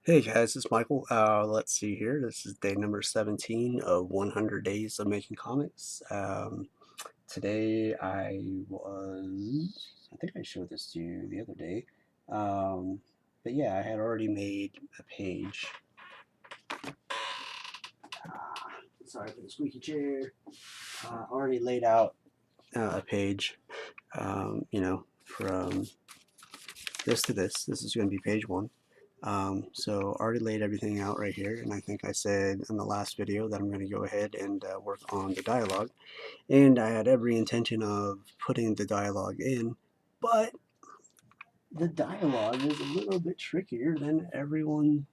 Hey guys, it's Michael. Let's see here. This is day number 17 of 100 days of making comics. Today I think I showed this to you the other day. But yeah, I had already made a page. Sorry for the squeaky chair. Already laid out a page, from this to this. This is going to be page one. So already laid everything out right here, and I think I said in the last video that I'm going to go ahead and work on the dialogue, and I had every intention of putting the dialogue in, but the dialogue is a little bit trickier than everyone,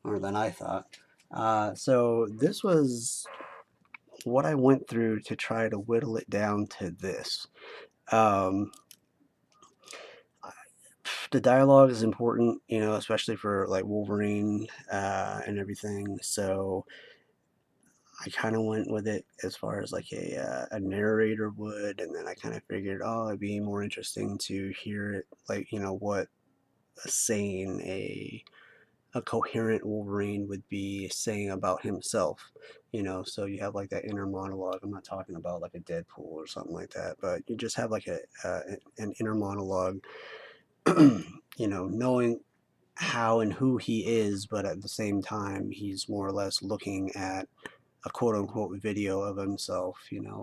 or than I thought. So this was what I went through to try to whittle it down to this. Um, the dialogue is important, especially for like Wolverine and everything. So I kind of went with it as far as like a narrator would, and then I kind of figured, oh, it'd be more interesting to hear it, like what saying a coherent Wolverine would be saying about himself. So you have like that inner monologue. I'm not talking about like a Deadpool or something like that, but you just have like an inner monologue. Knowing how and who he is, but at the same time, he's more or less looking at a quote unquote video of himself.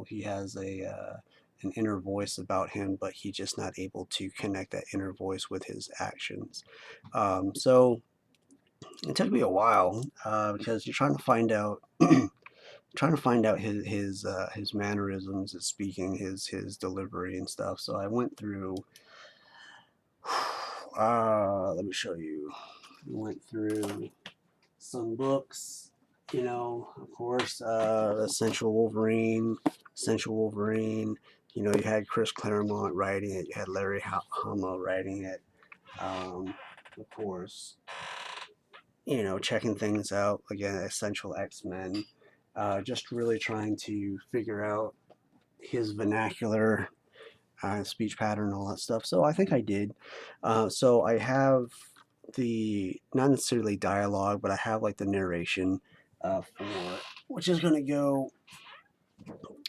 He has an inner voice about him, but he's just not able to connect that inner voice with his actions. So it took me a while because you're trying to find out. Trying to find out his mannerisms, his speaking, his delivery and stuff. So I went through. Let me show you. I went through some books, of course, Essential Wolverine. You had Chris Claremont writing it, you had Larry Hama writing it. Of course, checking things out again, Essential X-Men. Just really trying to figure out his vernacular, speech pattern, all that stuff. So I think I did. So I have the not necessarily dialogue, but I have like the narration for which is gonna go.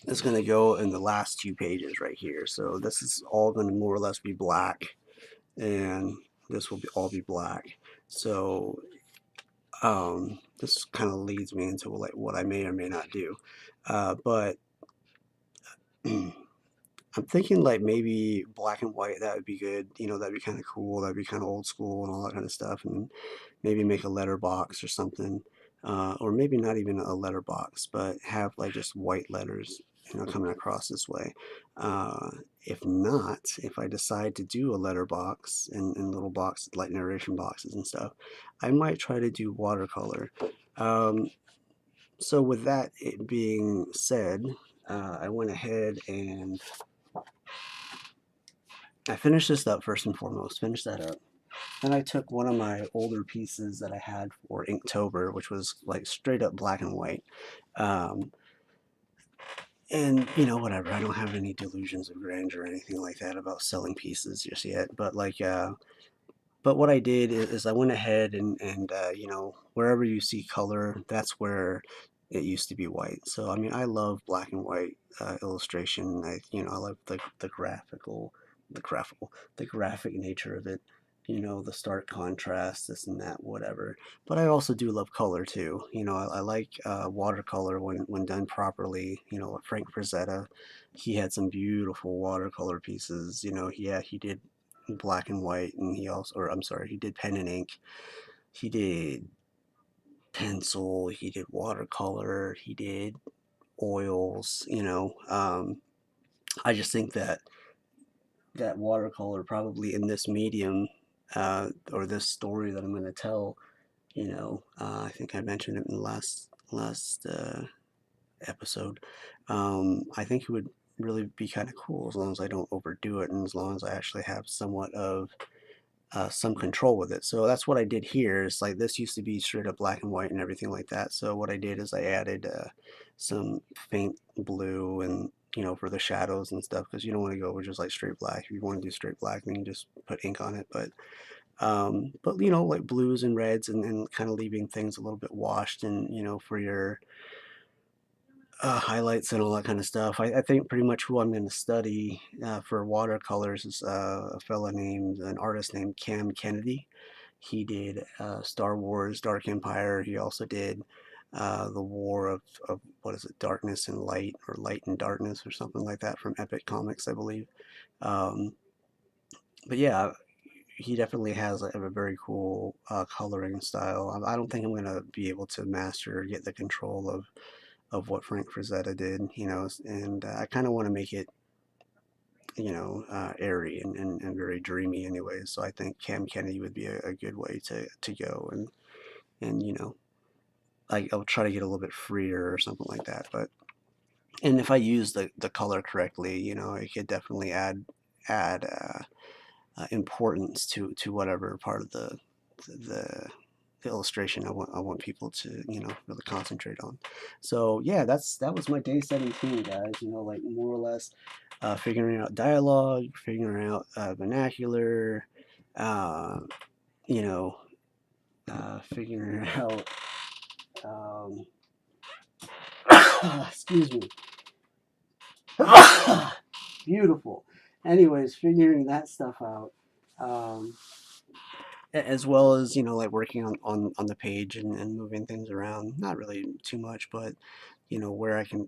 It's gonna go in the last two pages right here. So this is all gonna more or less be black, and this will be all be black. So this kind of leads me into like what I may or may not do, but. I'm thinking like maybe black and white, that would be good. That'd be kind of cool. That'd be kind of old school and all that kind of stuff. And maybe make a letterbox or something. Or maybe not even a letterbox, but have like just white letters, coming across this way. Uh, if not, if I decide to do a letterbox and little boxes like narration boxes and stuff, I might try to do watercolor. Um, so with that it being said, I went ahead and I finished this up first and foremost, finished that up. Then I took one of my older pieces that I had for Inktober, which was like straight up black and white. Um, and whatever, I don't have any delusions of grandeur or anything like that about selling pieces just yet. But but what I did is I went ahead and wherever you see color, that's where it used to be white. So I mean, I love black and white illustration. I love the graphic nature of it. The stark contrast, this and that, whatever. But I also do love color too. I like watercolor when done properly. Frank Frazetta, he had some beautiful watercolor pieces. He did black and white, and or I'm sorry, he did pen and ink. He did pencil. He did watercolor. He did oils. I just think that watercolor probably in this medium, or this story that I'm going to tell, I think I mentioned it in the last episode. I think it would really be kind of cool as long as I don't overdo it and as long as I actually have somewhat of some control with it. So that's what I did here. It's like this used to be straight up black and white and everything like that. So what I did is I added some faint blue and for the shadows and stuff, because you don't want to go with just like straight black. If you want to do straight black, then you just put ink on it. But But you know, like blues and reds, and kind of leaving things a little bit washed, and you know, for your highlights and all that kind of stuff. I think pretty much who I'm going to study for watercolors is an artist named Cam Kennedy. He did Star Wars, Dark Empire. He also did the War of, what is it, Darkness and Light, or Light and Darkness, or something like that, from Epic Comics, I believe. Um, but yeah, he definitely has a very cool coloring style. I don't think I'm gonna be able to master or get the control of what Frank Frazetta did, you know, and I kind of want to make it, you know, airy and very dreamy anyway. So I think Cam Kennedy would be a good way to go, and you know, I'll try to get a little bit freer or something like that. But and if I use the color correctly, you know, it could definitely add importance to whatever part of the illustration I want people to, you know, really concentrate on. So yeah, that was my day 17, guys. You know, like more or less figuring out dialogue, figuring out vernacular, uh, you know, figuring out um, excuse me. Beautiful. Anyways, figuring that stuff out. Um, as well as, you know, like working on the page, and moving things around, not really too much, but you know, where I can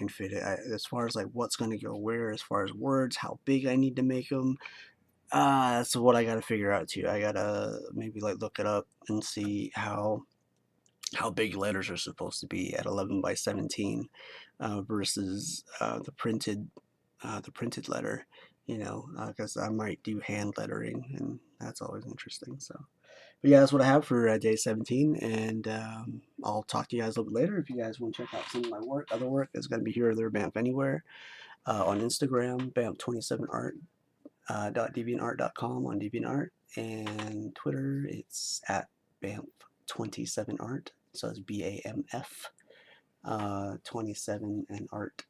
fit it, as far as like what's going to go where, as far as words, how big I need to make them. That's what I got to figure out too. I gotta maybe like look it up and see how big letters are supposed to be at 11 by 17 versus the printed letter, you know, because I might do hand lettering, and that's always interesting. So but yeah, that's what I have for day 17, and I'll talk to you guys a little bit later. If you guys want to check out some of my work, other work is going to be here or there, Bamf Anywhere, on Instagram, Bamf27art, .deviantart.com on DeviantArt, and Twitter, it's at Bamf27art, so it's BAMF 27 and art.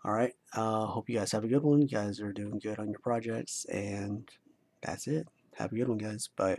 All right, hope you guys have a good one. You guys are doing good on your projects, and that's it. Have a good one, guys. Bye.